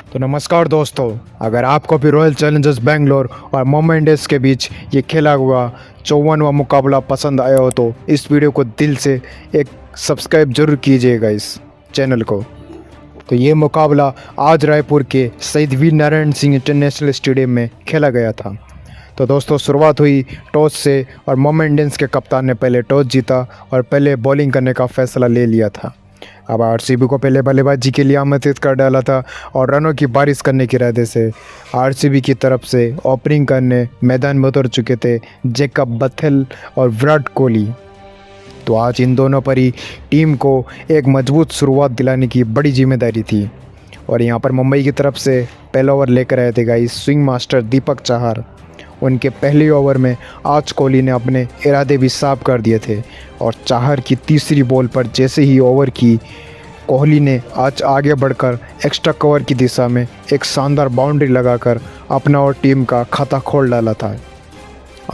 तो नमस्कार दोस्तों, अगर आपको भी रॉयल चैलेंजर्स बेंगलोर और मुंबई इंडियंस के बीच ये खेला हुआ 54वां मुकाबला पसंद आया हो तो इस वीडियो को दिल से एक सब्सक्राइब जरूर कीजिएगा इस चैनल को। तो ये मुकाबला आज रायपुर के शहीद वीर नारायण सिंह इंटरनेशनल स्टेडियम में खेला गया था। तो दोस्तों शुरुआत हुई टॉस से और मुंबई इंडियंस के कप्तान ने पहले टॉस जीता और पहले बॉलिंग करने का फैसला ले लिया था। अब आरसीबी को पहले बल्लेबाजी के लिए आमंत्रित कर डाला था और रनों की बारिश करने के इरादे से आरसीबी की तरफ से ओपनिंग करने मैदान में उतर चुके थे जैकब बथेल और विराट कोहली। तो आज इन दोनों पर ही टीम को एक मजबूत शुरुआत दिलाने की बड़ी जिम्मेदारी थी। और यहाँ पर मुंबई की तरफ से पहला ओवर लेकर आए थे guys swing master Deepak Chahar. उनके पहले ओवर में आज कोहली ने अपने इरादे भी साफ कर दिए थे और चाहर की तीसरी बॉल पर जैसे ही ओवर की कोहली ने आज आगे बढ़कर एक्स्ट्रा कवर की दिशा में एक शानदार बाउंड्री लगाकर अपना और टीम का खाता खोल डाला था।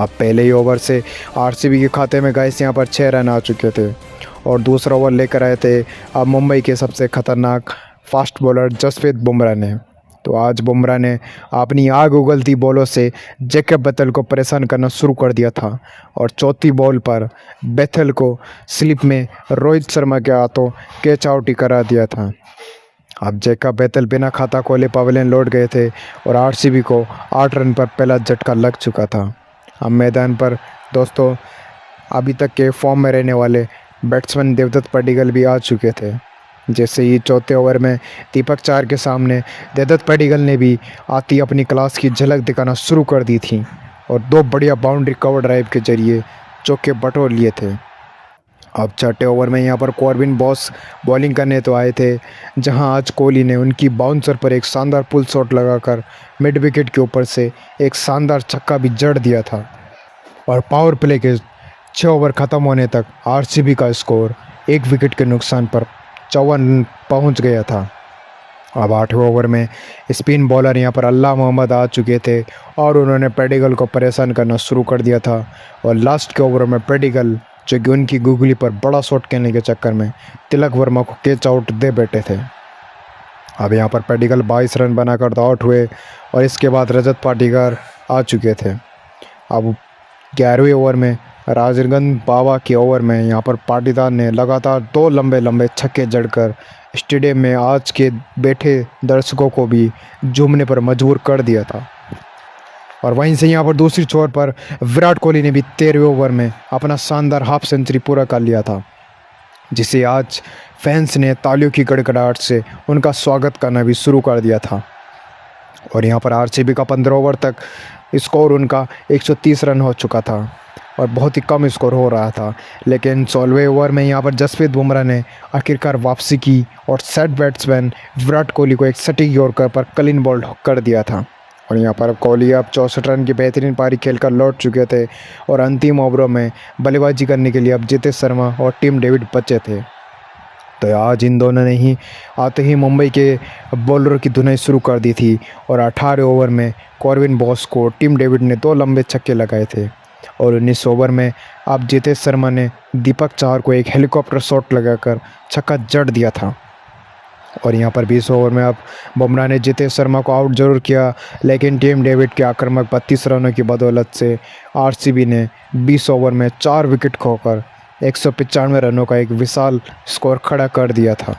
अब पहले ही ओवर से आरसीबी के खाते में गाइस यहाँ पर 6 रन आ चुके थे और दूसरा ओवर लेकर आए थे अब मुंबई के सबसे खतरनाक फास्ट बॉलर जसप्रीत बुमराह ने। तो आज बुमराह ने अपनी आग उगलती बॉलों से जैकब बेथेल को परेशान करना शुरू कर दिया था और चौथी बॉल पर बेथेल को स्लिप में रोहित शर्मा के हाथों कैच आउट ही करा दिया था। अब जैकब बेथेल बिना खाता खोले पवेलियन लौट गए थे और आरसीबी को 8 रन पर पहला झटका लग चुका था। अब मैदान पर दोस्तों अभी तक के फॉर्म में रहने वाले बैट्समैन देवदत्त पडिक्कल भी आ चुके थे। जैसे ही चौथे ओवर में दीपक चाहर के सामने देवदत्त पडिक्कल ने भी आती अपनी क्लास की झलक दिखाना शुरू कर दी थी और 2 बढ़िया बाउंड्री कवर ड्राइव के जरिए चौके बटोर लिए थे। अब छठे ओवर में यहाँ पर कॉर्बिन बॉस बॉलिंग करने तो आए थे, जहां आज कोहली ने उनकी बाउंसर पर एक शानदार पुल शॉट लगाकर मिड विकेट के ऊपर से एक शानदार छक्का भी जड़ दिया था और पावर प्ले के 6 ओवर ख़त्म होने तक आरसीबी का स्कोर 1 विकेट के नुकसान पर 54 रन पहुँच गया था। अब 8वें ओवर में स्पिन बॉलर यहाँ पर अल्लाह मोहम्मद आ चुके थे और उन्होंने पडिक्कल को परेशान करना शुरू कर दिया था और लास्ट के ओवर में पडिक्कल जो कि उनकी गुगली पर बड़ा शॉट खेलने के चक्कर में तिलक वर्मा को कैच आउट दे बैठे थे। अब यहाँ पर पडिक्कल 22 रन बनाकर आउट हुए और इसके बाद रजत पाटीदार आ चुके थे। अब 11वें ओवर में राजगंज बाबा के ओवर में यहाँ पर पाटीदार ने लगातार 2 लंबे लंबे छक्के जड़कर स्टेडियम में आज के बैठे दर्शकों को भी झूमने पर मजबूर कर दिया था। और वहीं से यहाँ पर दूसरी छोर पर विराट कोहली ने भी 13वें ओवर में अपना शानदार हाफ सेंचुरी पूरा कर लिया था, जिसे आज फैंस ने तालियों की गड़गड़ाहट से उनका स्वागत करना भी शुरू कर दिया था। और यहाँ पर आरसीबी का 15 ओवर तक स्कोर उनका 130 रन हो चुका था और बहुत ही कम स्कोर हो रहा था, लेकिन 16वें ओवर में यहाँ पर जसप्रीत बुमराह ने आखिरकार वापसी की और सेट बैट्समैन विराट कोहली को एक सटीक यॉर्कर पर क्लीन बॉल्ड कर दिया था। और यहाँ पर कोहली अब 64 रन की बेहतरीन पारी खेलकर लौट चुके थे और अंतिम ओवरों में बल्लेबाजी करने के लिए अब जितेश शर्मा और टिम डेविड बचे थे। तो आज इन दोनों ने ही आते ही मुंबई के बॉलरों की धुनाई शुरू कर दी थी और 18 ओवर में कॉर्बिन बॉस को टिम डेविड ने 2 लंबे छक्के लगाए थे और 19 ओवर में अब जितेश शर्मा ने दीपक चाहर को एक हेलीकॉप्टर शॉट लगाकर छक्का जड़ दिया था। और यहाँ पर 20 ओवर में अब बुमराह ने जितेश शर्मा को आउट जरूर किया, लेकिन टिम डेविड के आक्रामक 32 रनों की बदौलत से आरसीबी ने 20 ओवर में 4 विकेट खोकर 195 रनों का एक विशाल स्कोर खड़ा कर दिया था।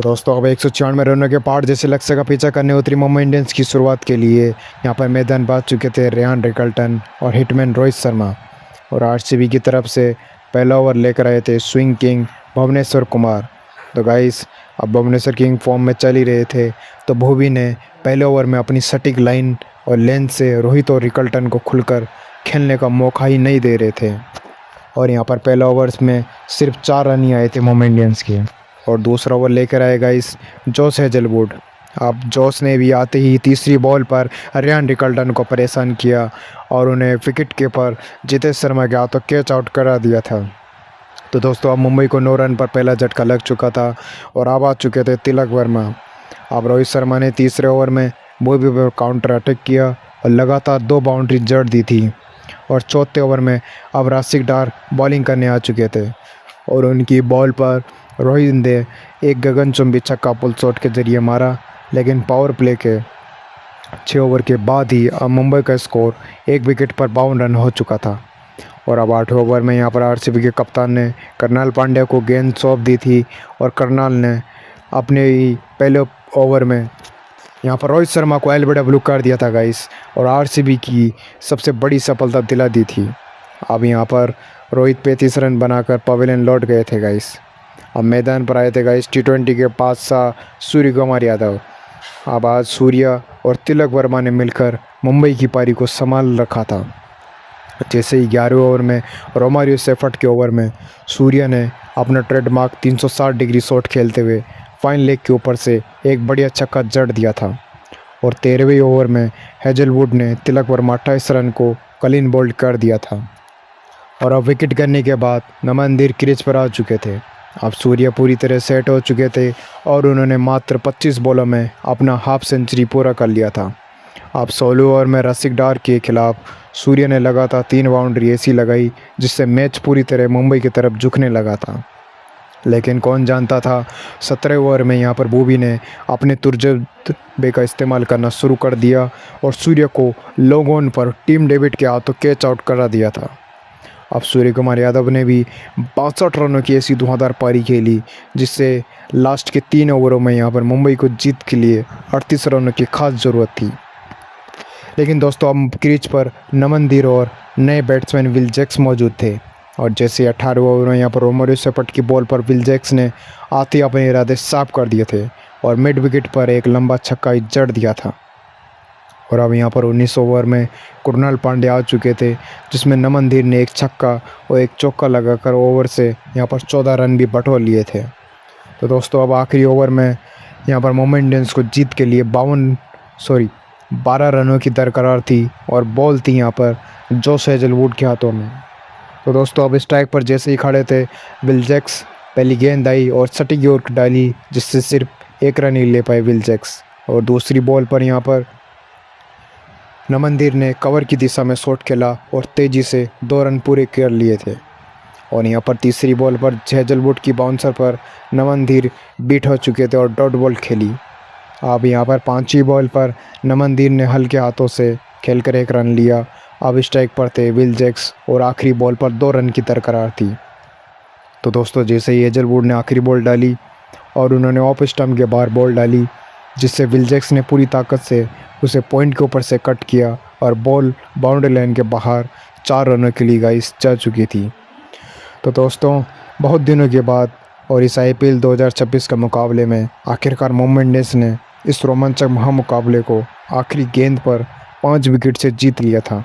दोस्तों अब 196 रनों के पार जैसे लक्ष्य का पीछा करने उतरी मुंबई इंडियंस की शुरुआत के लिए यहाँ पर मैदान बांध चुके थे रेहान रिकल्टन और हिटमैन रोहित शर्मा। और आरसीबी की तरफ से पहला ओवर लेकर आए थे स्विंग किंग भुवनेश्वर कुमार। तो गाइस अब भुवनेश्वर किंग फॉर्म में चल ही रहे थे, तो भुवी ने पहले ओवर में अपनी सटीक लाइन और लेंथ से रोहित और रिकल्टन को खुलकर खेलने का मौका ही नहीं दे रहे थे। और यहाँ पर पहला ओवर्स में सिर्फ 4 रन ही आए थे मुंबई इंडियंस के और दूसरा ओवर लेकर आए गाइस जोश हेजलवुड। अब जोश ने भी आते ही तीसरी बॉल पर रेहान रिकल्टन को परेशान किया और उन्हें विकेट कीपर जितेश शर्मा के हाथों कैच आउट करा दिया था। तो दोस्तों अब मुंबई को 9 रन पर पहला झटका लग चुका था और अब आ चुके थे तिलक वर्मा। अब रोहित शर्मा ने तीसरे ओवर में बॉबी पर काउंटर अटैक किया और लगातार 2 बाउंड्री जड़ दी थी और चौथे ओवर में अब राशिक डार बॉलिंग करने आ चुके थे और उनकी बॉल पर रोहित ने एक गगनचुंबी छक्का पुल शॉट के जरिए मारा लेकिन पावर प्ले के 6 ओवर के बाद ही अब मुंबई का स्कोर 1 विकेट पर 52 रन हो चुका था। और अब 8वें ओवर में यहाँ पर आरसीबी के कप्तान ने करनाल पांड्या को गेंद सौंप दी थी और करनाल ने अपने ही पहले ओवर में यहाँ पर रोहित शर्मा को एलबीडब्ल्यू कर दिया था गाइस, और आरसीबी की सबसे बड़ी सफलता दिला दी थी। अब यहाँ पर रोहित 35 रन बनाकर पवेलियन लौट गए थे गाइस। अब मैदान पर आए थे गाइस टी20 के बादशाह सूर्य कुमार यादव। अब आज सूर्या और तिलक वर्मा ने मिलकर मुंबई की पारी को संभाल रखा था। जैसे ही 11वें ओवर में रोमारियो सेफर्ट के ओवर में सूर्या ने अपना ट्रेडमार्क 360 डिग्री शॉट खेलते हुए फाइन लेग के ऊपर से एक बढ़िया छक्का जड़ दिया था। और 13वें ओवर में हेजलवुड ने तिलक वर्मा 28 रन को क्लीन बोल्ड कर दिया था। और अब विकेट गिरने के बाद नमनदीर क्रीज पर आ चुके थे। अब सूर्या पूरी तरह सेट हो चुके थे और उन्होंने मात्र 25 बॉलों में अपना हाफ सेंचुरी पूरा कर लिया था। अब 16वें ओवर में रसिक डार के खिलाफ सूर्या ने लगातार 3 बाउंड्री ऐसी लगाई जिससे मैच पूरी तरह मुंबई की तरफ झुकने लगा था। लेकिन कौन जानता था 17वें ओवर में यहाँ पर बूबी ने अपने तजुर्बे का इस्तेमाल करना शुरू कर दिया और सूर्या को लॉन्ग ऑन पर टीम डेविड के हाथों कैच आउट करा दिया था। अब सूर्य कुमार यादव ने भी 62 रनों की ऐसी धुआंधार पारी खेली जिससे लास्ट के 3 ओवरों में यहाँ पर मुंबई को जीत के लिए 38 रनों की खास ज़रूरत थी। लेकिन दोस्तों अब क्रीज पर नमनदीर और नए बैट्समैन विल जैक्स मौजूद थे। और जैसे 18वें ओवर में यहाँ पर रोमारियो सेफर्ट की बॉल पर विल जैक्स ने आते अपने इरादे साफ कर दिए थे और मिड विकेट पर एक लंबा छक्का जड़ दिया था। और अब यहाँ पर 19 ओवर में कृणाल पांड्या आ चुके थे जिसमें नमनदीर ने एक छक्का और एक चौका लगाकर ओवर से यहाँ पर 14 रन भी बटोर लिए थे। तो दोस्तों अब आखिरी ओवर में यहाँ पर मुंबई इंडियंस को जीत के लिए 12 रनों की दरकरार थी और बॉल थी यहाँ पर जोश हेजलवुड के हाथों में। तो दोस्तों अब स्ट्राइक पर जैसे ही खड़े थे विल जैक्स पहली गेंद आई और सटीक यॉर्क डाली जिससे सिर्फ 1 रन ही ले पाए विल जैक्स। और दूसरी बॉल पर यहाँ पर नमनदीर ने कवर की दिशा में शॉट खेला और तेज़ी से 2 रन पूरे कर लिए थे। और यहाँ पर तीसरी बॉल पर हेजलवुड की बाउंसर पर नमनदीर बीट हो चुके थे और डॉट बॉल खेली। अब यहाँ पर 5वीं बॉल पर नमनदीर ने हल्के हाथों से खेलकर 1 रन लिया। अब स्ट्राइक पर थे विल जैक्स और आखिरी बॉल पर 2 रन की दरकरार थी। तो दोस्तों जैसे ही हेजलवुड ने आखिरी बॉल डाली और उन्होंने ऑफ स्टंप के बाहर बॉल डाली जिससे विल जैक्स ने पूरी ताकत से उसे पॉइंट के ऊपर से कट किया और बॉल बाउंड्री लाइन के बाहर 4 रनों के लिए गाइस जा चुकी थी। तो दोस्तों बहुत दिनों के बाद और इस IPL 2026 के मुकाबले में आखिरकार मुंबई इंडियंस ने इस रोमांचक महामुकाबले को आखिरी गेंद पर 5 विकेट से जीत लिया था।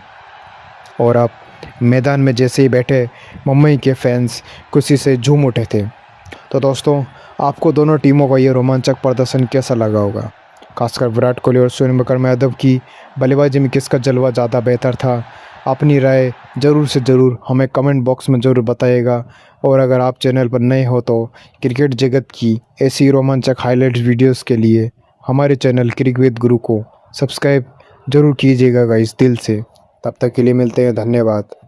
और अब मैदान में जैसे ही बैठे मुंबई के फैंस खुशी से झूम उठे थे। तो दोस्तों आपको दोनों टीमों का ये रोमांचक प्रदर्शन कैसा लगा होगा? खासकर विराट कोहली और सूर्यकुमार यादव की बल्लेबाजी में किसका जलवा ज़्यादा बेहतर था? अपनी राय ज़रूर से ज़रूर हमें कमेंट बॉक्स में ज़रूर बताइएगा। और अगर आप चैनल पर नए हो तो क्रिकेट जगत की ऐसी रोमांचक हाईलाइट्स वीडियोस के लिए हमारे चैनल क्रिक विद गुरु को सब्सक्राइब ज़रूर कीजिएगा गाइस दिल से। तब तक के लिए मिलते हैं, धन्यवाद।